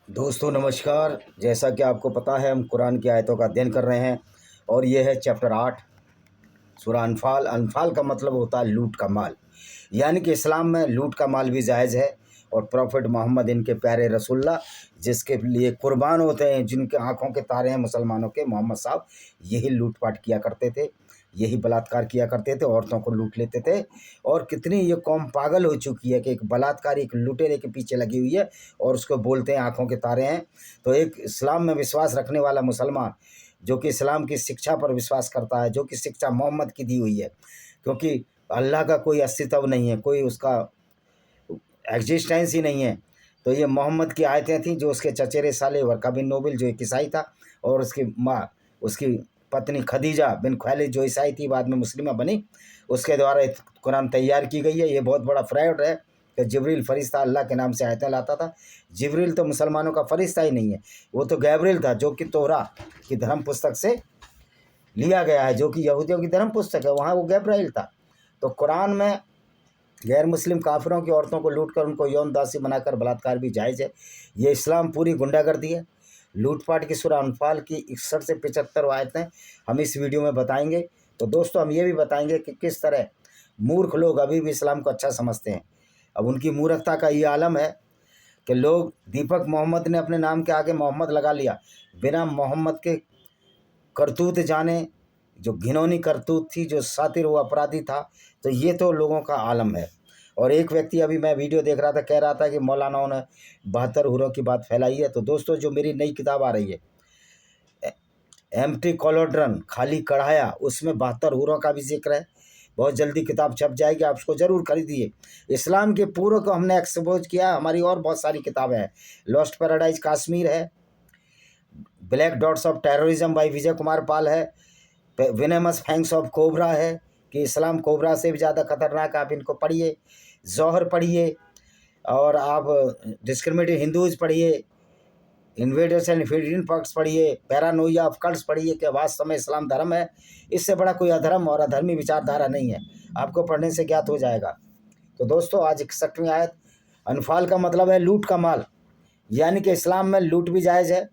दोस्तों नमस्कार। जैसा कि आपको पता है हम कुरान की आयतों का अध्ययन कर रहे हैं और ये है चैप्टर 8 सूरह अनफाल। अनफाल का मतलब होता है लूट का माल, यानी कि इस्लाम में लूट का माल भी जायज़ है। और प्रॉफिट मोहम्मद इनके प्यारे रसूलुल्लाह जिसके लिए कुर्बान होते हैं, जिनके आंखों के तारे हैं मुसलमानों के, मोहम्मद साहब यही लूटपाट किया करते थे, यही बलात्कार किया करते थे, औरतों को लूट लेते थे। और कितनी ये कौम पागल हो चुकी है कि एक बलात्कारी, एक लुटेरे के पीछे लगी हुई है और उसको बोलते हैं आंखों के तारे हैं। तो एक इस्लाम में विश्वास रखने वाला मुसलमान जो कि इस्लाम की शिक्षा पर विश्वास करता है, जो कि शिक्षा मोहम्मद की दी हुई है, क्योंकि अल्लाह का कोई अस्तित्व नहीं है, कोई उसका एग्जिस्टेंस ही नहीं है। तो ये मोहम्मद की आयतें थीं जो उसके चचेरे साले वर्का बिन नोबिल जो एक ईसाई था, और उसकी माँ, उसकी पत्नी खदीजा बिन खुवैलिद जो ईसाई थी, बाद में मुस्लिमा बनी, उसके द्वारा कुरान तैयार की गई है। ये बहुत बड़ा फ्रॉड है कि जिब्रील फरिश्ता अल्लाह के नाम से आयतें लाता था। जिब्रील तो मुसलमानों का फरिश्ता ही नहीं है, वो तो गैब्रिएल था, जो कि तोरा की धर्म पुस्तक से लिया गया है, जो कि यहूदियों की धर्म पुस्तक है, वहाँ वो गैब्राइल था। तो कुरान में गैर मुस्लिम काफिरों की औरतों को लूट कर उनको यौन दासी बनाकर बलात्कार भी जायज़ है। ये इस्लाम पूरी गुंडागर्दी है। लूटपाट की सूरह अनफाल की 61 से 75 आयतें हम इस वीडियो में बताएंगे। तो दोस्तों हम ये भी बताएंगे कि किस तरह मूर्ख लोग अभी भी इस्लाम को अच्छा समझते हैं। अब उनकी मूर्खता का ये आलम है कि लोग, दीपक मोहम्मद ने अपने नाम के आगे मोहम्मद लगा लिया, बिना मोहम्मद के करतूत जाने, जो घिनौनी करतूत थी, जो सातिर वो अपराधी था। तो ये तो लोगों का आलम है। और एक व्यक्ति, अभी मैं वीडियो देख रहा था, कह रहा था कि मौलानाओं ने 72 हुरों की बात फैलाई है। तो दोस्तों जो मेरी नई किताब आ रही है एम्प्टी कॉलोड्रन, खाली कढ़ाया, उसमें 72 हुरों का भी जिक्र है। बहुत जल्दी किताब छप जाएगी, आप उसको ज़रूर खरीदिए। इस्लाम के पूर्व को हमने एक्सपोज किया, हमारी और बहुत सारी किताबें हैं। लॉस्ट पैराडाइज कश्मीर है, black dots of terrorism by Vijay Kumar Pal है, विनेमस फैंग्स ऑफ कोबरा है कि इस्लाम कोबरा से भी ज़्यादा खतरनाक, आप इनको पढ़िए। जौहर पढ़िए, और आप डिस्क्रिमिनेटिंग हिंदूज पढ़िए, इन्वेडर्स एंड फीडिंग पक्स पढ़िए, पैरानोइया ऑफ कल्ट्स पढ़िए कि वास्तव में इस्लाम धर्म है। इससे बड़ा कोई अधर्म और अधर्मी विचारधारा नहीं है, आपको पढ़ने से ज्ञात हो जाएगा। तो दोस्तों आज 61वीं आयत, अनफाल का मतलब है लूट का माल, यानी कि इस्लाम में लूट भी जायज़ है।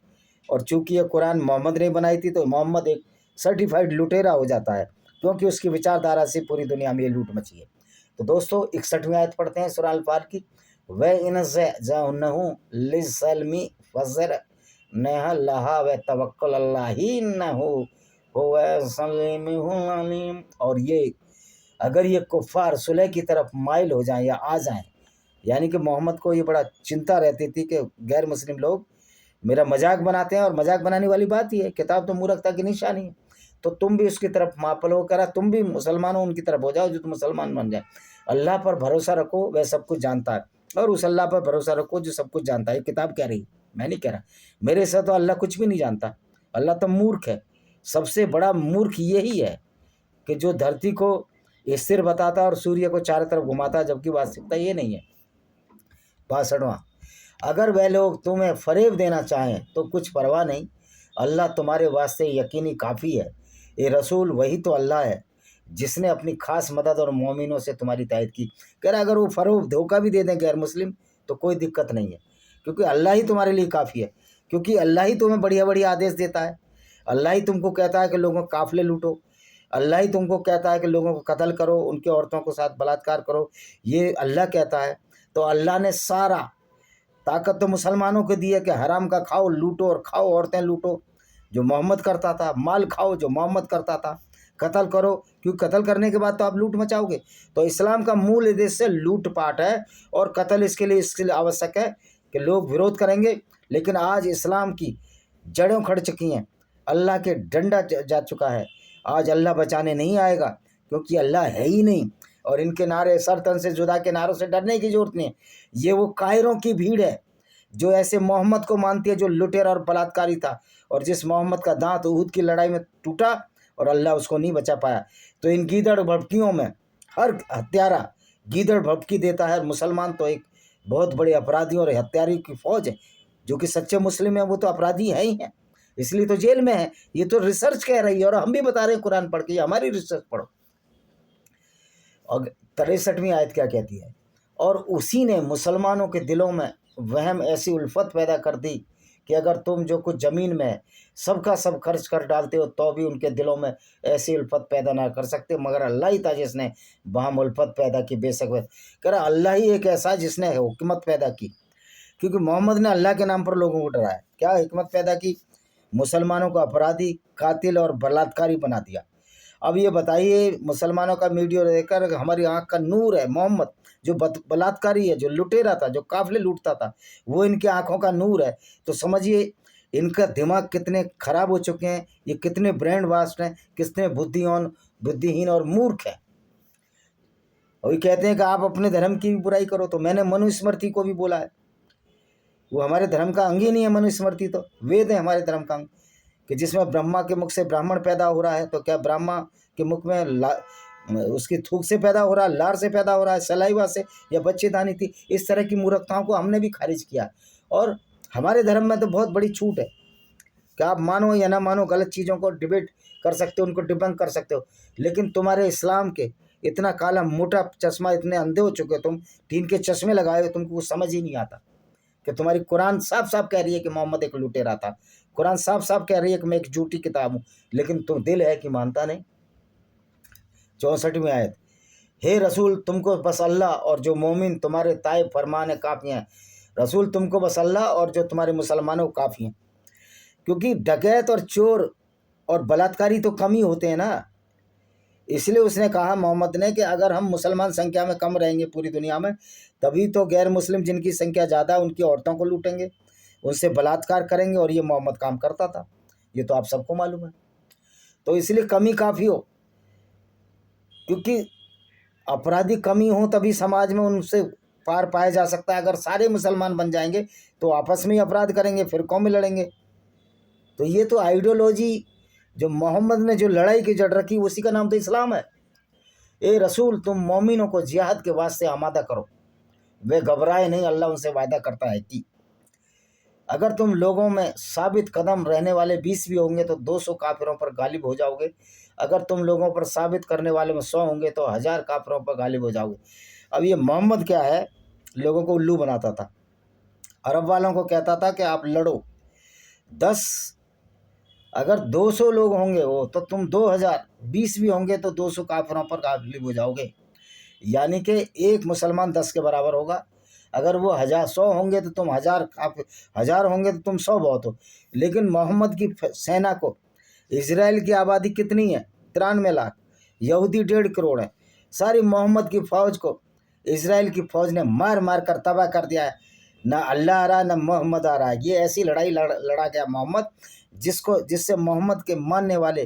और चूंकि ये कुरान मोहम्मद ने बनाई थी, तो मोहम्मद एक सर्टिफाइड लुटेरा हो जाता है, क्योंकि उसकी विचारधारा से पूरी दुनिया में ये लूट मची है। तो दोस्तों 61वीं आयत पढ़ते हैं सूरह अल-फाल की। व इन ज़अनहु लिस्सल्मी फज़र नह लहा व तवक्कुल अल्लाहि इन्नहु हुवा समीउल अलीम। और ये अगर ये कुफ़ार सुलह की तरफ माइल हो जाएं या आ जाएं, यानी कि मोहम्मद को ये बड़ा चिंता रहती थी कि गैर मुस्लिम लोग मेरा मजाक बनाते हैं, और मजाक बनाने वाली बात ही है, किताब तो मूर्खता की निशानी है। तो तुम भी उसकी तरफ मापलो करा, तुम भी मुसलमान हो, उनकी तरफ हो जाओ जो तुम मुसलमान बन जाए। अल्लाह पर भरोसा रखो, वह सब कुछ जानता है, और उस अल्लाह पर भरोसा रखो जो सब कुछ जानता है। ये किताब कह रही, मैं नहीं कह रहा। मेरे से तो अल्लाह कुछ भी नहीं जानता, अल्लाह तो मूर्ख है। सबसे बड़ा मूर्ख यही है कि जो धरती को स्थिर बताता और सूर्य को चारों तरफ घुमाता, जबकि वास्तविकता ये नहीं है। 62वां, अगर वह लोग तुम्हें फरेब देना चाहें तो कुछ परवाह नहीं, अल्लाह तुम्हारे वास्ते यकीनी काफ़ी है। ये रसूल वही तो अल्लाह है जिसने अपनी खास मदद और मोमिनों से तुम्हारी तायद की। कह रहा अगर वो फरोब धोखा भी दे दें गैर मुस्लिम तो कोई दिक्कत नहीं है, क्योंकि अल्लाह ही तुम्हारे लिए काफ़ी है। क्योंकि अल्लाह ही तुम्हें बढ़िया बढ़िया आदेश देता है, अल्लाह ही तुमको कहता है कि लोगों को काफ़िले लूटो, अल्लाह ही तुमको कहता है कि लोगों को कत्ल करो, उनके औरतों के साथ बलात्कार करो, ये अल्लाह कहता है। तो अल्लाह ने सारा ताकत तो मुसलमानों को दी है कि हराम का खाओ, लूटो और खाओ, औरतें लूटो जो मोहम्मद करता था, माल खाओ जो मोहम्मद करता था, कत्ल करो क्योंकि कत्ल करने के बाद तो आप लूट मचाओगे। तो इस्लाम का मूल उद्देश्य लूटपाट है, और कत्ल इसके लिए आवश्यक है कि लोग विरोध करेंगे। लेकिन आज इस्लाम की जड़ें खड़ चुकी हैं, अल्लाह के डंडा जा चुका है। आज अल्लाह बचाने नहीं आएगा, क्योंकि अल्लाह है ही नहीं। और इनके नारे, सर तन से जुदा के नारों से डरने की जरूरत नहीं है। ये वो कायरों की भीड़ है जो ऐसे मोहम्मद को मानती है, जो लुटेरा और बलात्कारी था, और जिस मोहम्मद का दांत उहद की लड़ाई में टूटा और अल्लाह उसको नहीं बचा पाया। तो इन गीदड़ भड़कियों में हर हत्यारा गीदड़ भड़की देता है। मुसलमान तो एक बहुत बड़े अपराधियों और हत्यारियों की फौज है। जो कि सच्चे मुस्लिम हैं वो तो अपराधी हैं ही हैं, इसलिए तो जेल में है। ये तो रिसर्च कह रही है, और हम भी बता रहे हैं कुरान पढ़ के, हमारी रिसर्च पढ़ो। और 63वीं आयत क्या कहती है, और उसी ने मुसलमानों के दिलों में वहम ऐसी उल्फत पैदा कर दी कि अगर तुम जो कुछ ज़मीन में है सब का सब खर्च कर डालते हो तो भी उनके दिलों में ऐसी उल्फत पैदा ना कर सकते, मगर अल्लाह ही था जिसने वहम उल्फत पैदा की। बेशक कह रहा अल्लाह ही एक ऐसा जिसने हुकमत पैदा की, क्योंकि मोहम्मद ने अल्लाह के नाम पर लोगों को डराया। क्या हिकमत पैदा की? मुसलमानों को अपराधी, कातिल और बलात्कारी बना दिया। अब ये बताइए, मुसलमानों का वीडियो देखकर हमारी आंख का नूर है मोहम्मद, जो बलात्कारी है, जो लुटेरा था, जो काफिले लूटता था, वो इनकी आंखों का नूर है। तो समझिए इनका दिमाग कितने खराब हो चुके हैं, ये कितने ब्रेन वास्ट हैं, कितने बुद्धिहीन और मूर्ख हैं। वही कहते हैं कि आप अपने धर्म की भी बुराई करो। तो मैंने मनुस्मृति को भी बोला है, वो हमारे धर्म का अंग ही नहीं है। मनुस्मृति तो वेद है हमारे धर्म का अंग, कि जिसमें ब्रह्मा के मुख से ब्राह्मण पैदा हो रहा है। तो क्या ब्रह्मा के मुख में उसकी थूक से पैदा हो रहा है, लार से पैदा हो रहा है, सलाइवा से, या बच्चेदानी थी? इस तरह की मूर्खताओं को हमने भी खारिज किया। और हमारे धर्म में तो बहुत बड़ी छूट है कि आप मानो या ना मानो, गलत चीज़ों को डिबेट कर सकते हो, उनको डिबंक कर सकते हो। लेकिन तुम्हारे इस्लाम के इतना काला मोटा चश्मा, इतने अंधे हो चुके हो तुम, टीन के चश्मे लगाए हो, तुमको कुछ समझ ही नहीं आता कि तुम्हारी कुरान साफ साफ कह रही है कि मोहम्मद एक लुटेरा था। कुरान साफ साफ कह रही है कि मैं एक झूठी किताब हूँ, लेकिन तुम दिल है कि मानता नहीं। 64वीं आयत, हे रसूल तुमको बस अल्लाह और जो मोमिन तुम्हारे ताए फरमान काफ़ी हैं। रसूल तुमको बस अल्लाह और जो तुम्हारे मुसलमानों काफ़ी हैं, क्योंकि डकैत और चोर और बलात्कारी तो कम ही होते हैं ना। इसलिए उसने कहा मोहम्मद ने कि अगर हम मुसलमान संख्या में कम रहेंगे पूरी दुनिया में, तभी तो गैर मुस्लिम जिनकी संख्या ज़्यादा उनकी औरतों को लूटेंगे, उनसे बलात्कार करेंगे। और ये मोहम्मद काम करता था, ये तो आप सबको मालूम है। तो इसलिए कमी काफ़ी हो, क्योंकि अपराधी कमी हो तभी समाज में उनसे पार पाया जा सकता है। अगर सारे मुसलमान बन जाएंगे तो आपस में ही अपराध करेंगे, फिरकों में लड़ेंगे। तो ये तो आइडियोलॉजी जो मोहम्मद ने जो लड़ाई की जड़ रखी, उसी का नाम तो इस्लाम है। ए रसूल तुम मोमिनों को जिहाद के वास्ते आमादा करो, वे घबराए नहीं, अल्लाह उनसे वायदा करता है कि अगर तुम लोगों में साबित कदम रहने वाले 20 भी होंगे तो 200 काफिरों पर गालिब हो जाओगे। अगर तुम लोगों पर साबित करने वाले में 100 होंगे तो 1000 काफिरों पर गालिब हो जाओगे। अब ये मोहम्मद क्या है, लोगों को उल्लू बनाता था, अरब वालों को कहता था कि आप लड़ो 10, अगर 200 लोग होंगे वो तो तुम 2000, 20 भी होंगे तो 200 काफिरों पर गालिब हो जाओगे। यानी कि एक मुसलमान 10 के बराबर होगा। अगर वो 100 होंगे तो तुम 1000 होंगे तो तुम 100 बहुत हो। लेकिन मोहम्मद की सेना को, इजराइल की आबादी कितनी है? 93 लाख, यहूदी 1.5 करोड़ है। सारी मोहम्मद की फ़ौज को इजराइल की फ़ौज ने मार मार कर तबाह कर दिया है। ना अल्लाह आ रहा, ना मोहम्मद आ रहा है। ये ऐसी लड़ाई लड़ा गया मोहम्मद, जिससे मोहम्मद के मानने वाले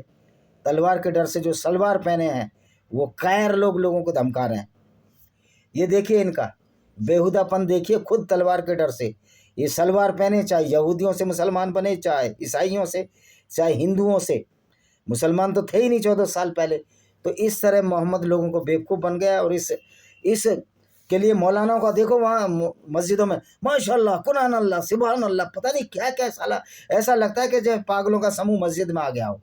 तलवार के डर से जो सलवार पहने हैं वो कायर लोगों को धमका रहे हैं। ये देखिए इनका बेहुदापन देखिए, खुद तलवार के डर से ये सलवार पहने, चाहे यहूदियों से मुसलमान बने, चाहे ईसाइयों से, चाहे हिंदुओं से। मुसलमान तो थे ही नहीं 14 साल पहले। तो इस तरह मोहम्मद लोगों को बेवकूफ़ बन गया। और इस के लिए मौलानाओं का देखो वहाँ मस्जिदों में माशाअल्लाह, कुरान अल्लाह, सुभान अल्लाह, पता नहीं क्या क्या साला, ऐसा लगता है कि जो पागलों का समूह मस्जिद में आ गया हो।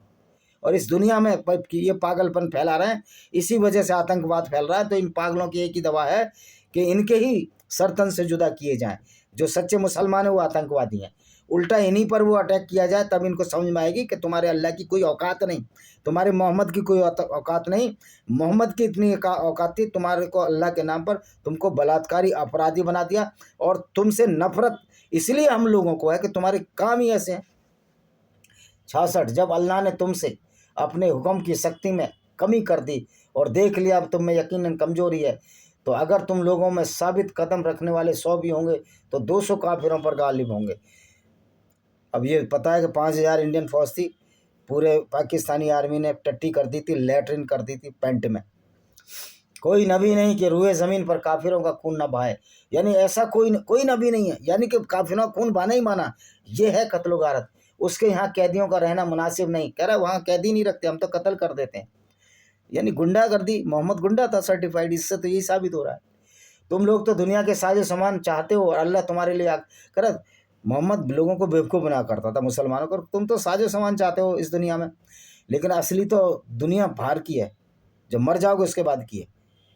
और इस दुनिया में ये पागलपन फैला रहे हैं, इसी वजह से आतंकवाद फैल रहा है। तो इन पागलों की एक ही दवा है कि इनके ही सरतन से जुदा किए जाएं। जो सच्चे मुसलमान हैं वो आतंकवादी हैं, उल्टा इन्हीं पर वो अटैक किया जाए, तब इनको समझ में आएगी कि तुम्हारे अल्लाह की कोई औकात नहीं, तुम्हारे मोहम्मद की कोई औकात नहीं। मोहम्मद की इतनी औकात थी, तुम्हारे को अल्लाह के नाम पर तुमको बलात्कारी अपराधी बना दिया। और तुमसे नफरत इसलिए हम लोगों को है कि तुम्हारे काम ही ऐसे हैं। 66, जब अल्लाह ने तुमसे अपने हुक्म की शक्ति में कमी कर दी और देख लिया अब तुम में यकीनन कमजोरी है, तो अगर तुम लोगों में साबित कदम रखने वाले 100 भी होंगे तो 200 काफिरों पर गालिब होंगे। अब ये पता है कि 5000 इंडियन फौज थी, पूरे पाकिस्तानी आर्मी ने टट्टी कर दी थी, लैट्रिन कर दी थी पैंट में। कोई नबी नहीं कि रुए ज़मीन पर काफिरों का खून न बहाए। यानी ऐसा कोई नबी नहीं है, यानी कि काफिरों का खून बहाना ही माना, ये है कत्ल गारत। उसके यहाँ कैदियों का रहना मुनासिब नहीं, कह रहा वहाँ कैदी नहीं रखते, हम तो कत्ल कर देते हैं। यानी गुंडागर्दी, मोहम्मद गुंडा था सर्टिफाइड। इससे तो यही साबित हो रहा है। तुम लोग तो दुनिया के साजे सामान चाहते हो और अल्लाह तुम्हारे लिए कर। मोहम्मद लोगों को बेवकूफ़ बना करता था मुसलमानों को, तुम तो साजे सामान चाहते हो इस दुनिया में, लेकिन असली तो दुनिया बाहर की है, जब मर जाओगे उसके बाद की है।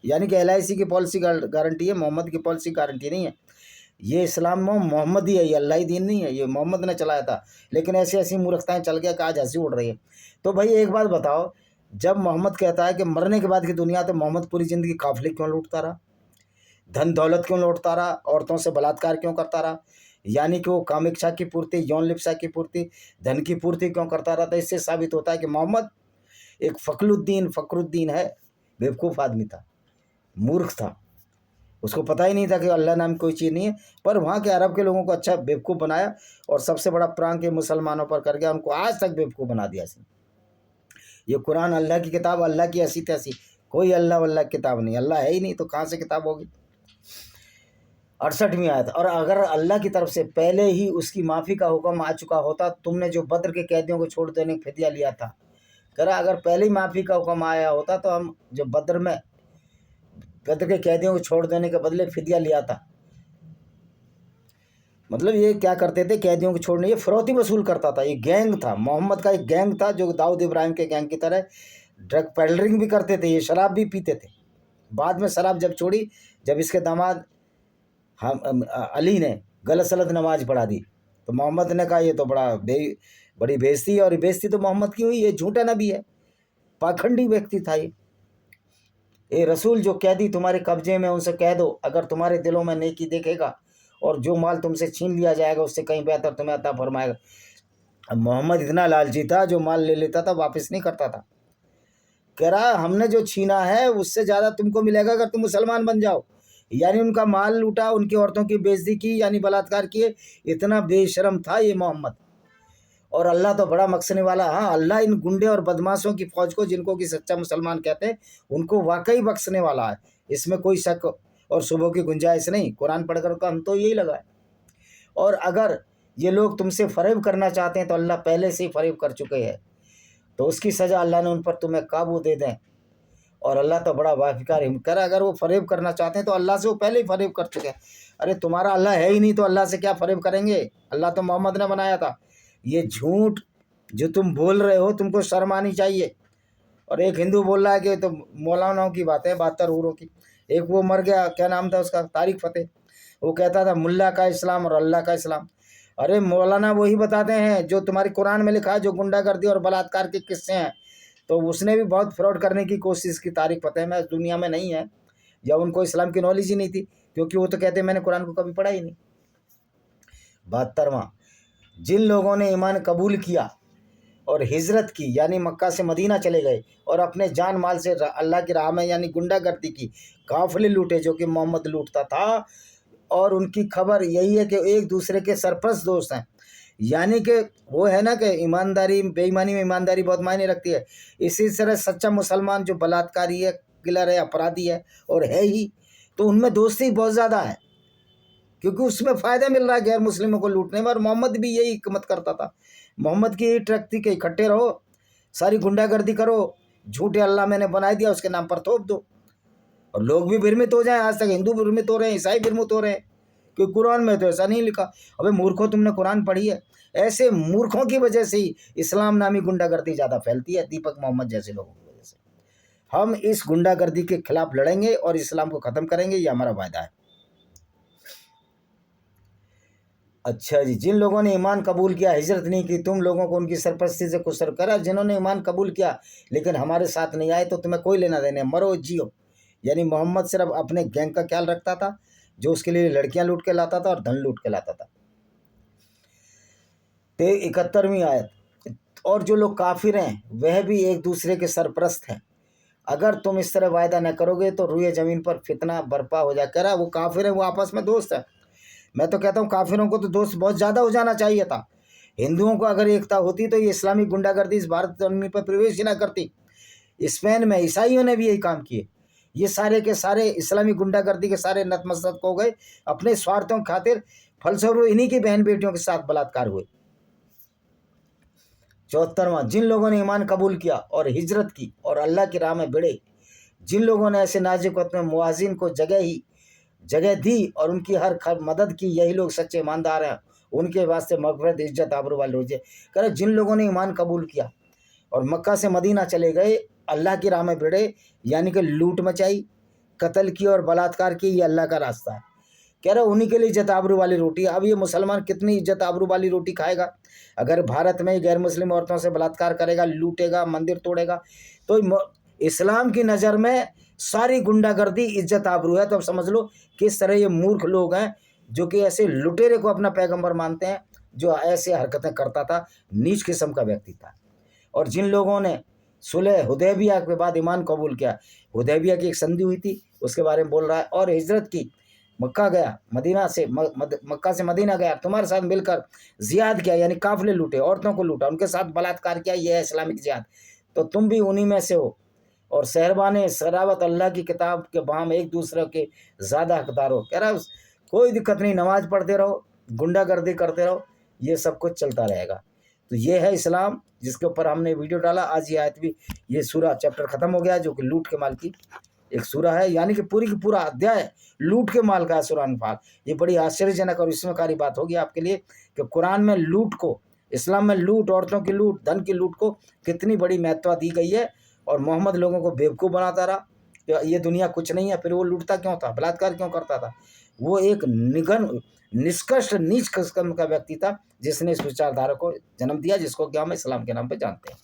यानी कि LIC की पॉलिसी गारंटी है, मोहम्मद की पॉलिसी गारंटी नहीं है। یہ اسلام محمد ہی ہے، یہ اللہ ہی دین نہیں ہے، یہ محمد نے چلایا تھا، لیکن ایسی ایسی مورختائیں چل گیا کہ آج ہنسی اڑ رہی ہے۔ تو بھائی ایک بات بتاؤ، جب محمد کہتا ہے کہ مرنے کے بعد کی دنیا، تو محمد پوری زندگی قافلے کیوں لوٹتا رہا، دھن دولت کیوں لوٹتا رہا، عورتوں سے بلاತ್ಕಾರ کیوں کرتا رہا؟ یعنی کہ وہ کام اچھا کی پورتی، یون لپسا کی پورتی، دھن کی پورتی کیوں کرتا رہا تھا؟ اس سے ثابت ہوتا ہے کہ محمد ایک فقر الدین ہے، بیوقوف آدمی تھا، مورخ تھا، اس کو پتہ ہی نہیں تھا کہ اللہ نام کوئی چیز نہیں ہے، پر وہاں کے عرب کے لوگوں کو اچھا بیوقوف بنایا، اور سب سے بڑا پرانگ کے مسلمانوں پر کر گیا، ان کو آج تک بیوقوف بنا دیا۔ یہ قرآن اللہ کی کتاب، اللہ کی ایسی تیسی، کوئی اللہ واللہ کی کتاب نہیں، اللہ ہے ہی نہیں تو کہاں سے کتاب ہوگی؟ 68ویں آیت، اور اگر اللہ کی طرف سے پہلے ہی اس کی معافی کا حکم آ چکا ہوتا، تم نے جو بدر کے قیدیوں کو چھوڑ دینے کا فدیہ لیا تھا، کہہ رہا اگر پہلے ہی معافی کا حکم آیا ہوتا تو ہم جو بدر کے قیدیوں کو چھوڑ دینے کے بدلے فدیہ لیا تھا۔ مطلب یہ کیا کرتے تھے؟ قیدیوں کو چھوڑنے، یہ فروختی وصول کرتا تھا، یہ گینگ تھا، محمد کا ایک گینگ تھا جو داؤد ابراہیم کے گینگ کی طرح ڈرگ پیڈلرنگ بھی کرتے تھے، یہ شراب بھی پیتے تھے۔ بعد میں شراب جب چھوڑی، جب اس کے داماد علی نے غلط سلط نماز پڑھا دی، تو محمد نے کہا یہ تو بڑی بےزتی ہے، اور بےزتی تو محمد کی ہوئی، یہ جھوٹا نبی ہے، پاکھنڈی ویکتی تھا یہ۔ اے رسول، جو قیدی تمہارے قبضے میں ان سے کہہ دو اگر تمہارے دلوں میں نیکی دیکھے گا اور جو مال تم سے چھین لیا جائے گا اس سے کہیں بہتر تمہیں عطا فرمائے گا۔ اب محمد اتنا لالچی تھا، جو مال لے لیتا تھا واپس نہیں کرتا تھا، کہہ رہا ہم نے جو چھینا ہے اس سے زیادہ تم کو ملے گا اگر تم مسلمان بن جاؤ۔ یعنی ان کا مال لوٹا، ان کی عورتوں کی بےعزتی کی، یعنی بلاತ್ಕಾರ کیے، اتنا بے شرم تھا یہ محمد۔ اور اللہ تو بڑا بخشنے والا، ہاں اللہ ان گنڈے اور بدماشوں کی فوج کو، جن کو کہ سچا مسلمان کہتے ہیں، ان کو واقعی بخشنے والا ہے، اس میں کوئی شک اور شبہ کی گنجائش نہیں۔ قرآن پڑھ کر ہم تو یہی لگا ہے۔ اور اگر یہ لوگ تم سے فریب کرنا چاہتے ہیں تو اللہ پہلے سے ہی فریب کر چکے ہیں، تو اس کی سزا اللہ نے ان پر تمہیں قابو دے دیں، اور اللہ تو بڑا واقعہ کر، اگر وہ فریب کرنا چاہتے ہیں تو اللہ سے وہ پہلے ہی فریب کر چکے ہیں۔ ارے تمہارا اللہ ہے ہی نہیں تو اللہ سے کیا فریب کریں گے؟ اللہ تو محمد نے بنایا تھا۔ یہ جھوٹ جو تم بول رہے ہو، تم کو شرم آنی چاہیے۔ اور ایک ہندو بول رہا ہے کہ تو مولاناؤں کی بات ہے، 72 حوروں کی، ایک وہ مر گیا، کیا نام تھا اس کا، طارق فتح، وہ کہتا تھا ملا کا اسلام اور اللہ کا اسلام۔ ارے مولانا وہی بتاتے ہیں جو تمہاری قرآن میں لکھا ہے، جو گنڈا گردی اور بلاತ್ಕಾರ کے قصے ہیں، تو اس نے بھی بہت فراڈ کرنے کی کوشش کی، طارق فتح میں اس دنیا میں نہیں ہے، یا ان کو اسلام کی نالج ہی نہیں تھی، کیونکہ وہ تو کہتے ہیں میں نے قرآن کو کبھی پڑھا ہی نہیں۔ 72واں، جن لوگوں نے ایمان قبول کیا اور ہجرت کی، یعنی مکہ سے مدینہ چلے گئے، اور اپنے جان مال سے اللہ کی راہ میں یعنی گنڈا گردی کی، قافلے لوٹے جو کہ محمد لوٹتا تھا، اور ان کی خبر یہی ہے کہ ایک دوسرے کے سرپرست دوست ہیں، یعنی کہ وہ ہے نا کہ ایمانداری، بے ایمانی میں ایمانداری بہت معنی رکھتی ہے، اسی طرح سچا مسلمان جو بلاತ್ಕಾری ہے، کلر ہے، اپرادھی ہے، اور ہے ہی، تو ان میں دوستی بہت زیادہ ہے، کیونکہ اس میں فائدہ مل رہا ہے غیر مسلموں کو لوٹنے میں۔ اور محمد بھی یہی حکمت کرتا تھا، محمد کی یہی ٹرک تھی کہ اکٹھے رہو، ساری گنڈا گردی کرو، جھوٹے اللہ میں نے بنا دیا اس کے نام پر تھوپ دو، اور لوگ بھی بھرمت ہو جائیں۔ آج تک ہندو بھرمت ہو رہے ہیں، عیسائی بھرمت ہو رہے ہیں، کہ قرآن میں تو ایسا نہیں لکھا۔ ابے مورکھوں، تم نے قرآن پڑھی ہے؟ ایسے مورکھوں کی وجہ سے ہی اسلام نامی گنڈا گردی زیادہ پھیلتی ہے، دیپک محمد جیسے لوگوں کی وجہ سے۔ ہم اس گنڈا گردی کے خلاف لڑیں گے اور اسلام کو ختم کریں گے، یہ ہمارا وعدہ ہے۔ اچھا جی، جن لوگوں نے ایمان قبول کیا، ہجرت نہیں کی، تم لوگوں کو ان کی سرپرستی سے کچھ سر کرا، جنہوں نے ایمان قبول کیا لیکن ہمارے ساتھ نہیں آئے تو تمہیں کوئی لینا دینا، مرو جیو۔ یعنی محمد صرف اپنے گینگ کا خیال رکھتا تھا، جو اس کے لیے لڑکیاں لوٹ کے لاتا تھا اور دھن لوٹ کے لاتا تھا۔ 71ویں آیت، اور جو لوگ کافر ہیں وہ بھی ایک دوسرے کے سرپرست ہیں، اگر تم اس طرح وعدہ نہ کرو گے تو روئے زمین پر فتنہ برپا ہو جائے۔ کہہ رہا وہ کافر ہیں، وہ آپس میں دوست ہیں۔ میں تو کہتا ہوں کافروں کو تو دوست بہت زیادہ ہو جانا چاہیے تھا۔ ہندوؤں کو اگر ایکتا ہوتی تو یہ اسلامی گنڈا گردی اس بھارت زمین پر پرویش ہی نہ کرتی۔ اسپین میں عیسائیوں نے بھی یہی کام کیے، یہ سارے کے سارے اسلامی گنڈا گردی کے سارے نتمستک ہو گئے اپنے سوارتھوں کی خاطر، فلسفہ انہی کی بہن بیٹیوں کے ساتھ بلاತ್ਕਾਰ ہوئے۔ 74واں، جن لوگوں نے ایمان قبول کیا اور ہجرت کی اور اللہ کی راہ میں بڑھے، جن لوگوں نے ایسے نازک وقت میں موازین کو جگہ دی اور ان کی ہر مدد کی، یہی لوگ سچے ایماندار ہیں، ان کے واسطے مغفرت، عزت، آبرو والے روزے۔ کہ جن لوگوں نے ایمان قبول کیا اور مکہ سے مدینہ چلے گئے، اللہ کی راہ میں بڑھے، یعنی کہ لوٹ مچائی، قتل کی اور بلاत्ਕਾਰ کی، یہ اللہ کا راستہ ہے۔ कह रहे उन्हीं के लिए इज्जत आबरू वाली रोटी। अब ये मुसलमान कितनी इज्जत आबरू वाली रोटी खाएगा? अगर भारत में गैर मुस्लिम औरतों से बलात्कार करेगा, लूटेगा, मंदिर तोड़ेगा, तो इस्लाम की नज़र में सारी गुंडागर्दी इज्जत आबरू है। तो अब समझ लो किस तरह ये मूर्ख लोग हैं जो कि ऐसे लुटेरे को अपना पैगंबर मानते हैं, जो ऐसे हरकतें करता था, नीच किस्म का व्यक्ति था। और जिन लोगों ने सुलह हुदैबिया के बाद ईमान कबूल किया, हुदैबिया की एक संधि हुई थी उसके बारे में बोल रहा है, और हिजरत की, मक्का गया, मदीना से मक्का से मदीना गया, तुम्हारे साथ मिलकर जिहाद किया, यानी काफिले लूटे, औरतों को लूटा, उनके साथ बलात्कार किया, ये है इस्लामिक जिहाद। तो तुम भी उन्हीं में से हो। और सहरबाने सरावत अल्लाह की किताब के बाम एक दूसरे के ज़्यादा हकदार हो। कह रहा है कोई दिक्कत नहीं, नमाज पढ़ते रहो, गुंडागर्दी करते रहो, ये सब कुछ चलता रहेगा। तो ये है इस्लाम जिसके ऊपर हमने वीडियो डाला। आज ये आयत भी, ये सूरा चैप्टर ख़त्म हो गया जो कि लूट के माल की एक सूरा है, यानी कि पूरी की पूरा अध्याय लूट के माल का है सूरा अनफाल। ये बड़ी आश्चर्यजनक और विस्मयकारी बात होगी आपके लिए कि कुरान में लूट को, इस्लाम में लूट, औरतों की लूट, धन की लूट को कितनी बड़ी महत्ता दी गई है। और मोहम्मद लोगों को बेवकूफ़ बनाता रहा कि ये दुनिया कुछ नहीं है। फिर वो लूटता क्यों था, बलात्कार क्यों करता था? वो एक निष्कृष्ट नीच किस्म का व्यक्ति था जिसने इस विचारधारा को जन्म दिया, जिसको कि हम इस्लाम के नाम पे जानते हैं।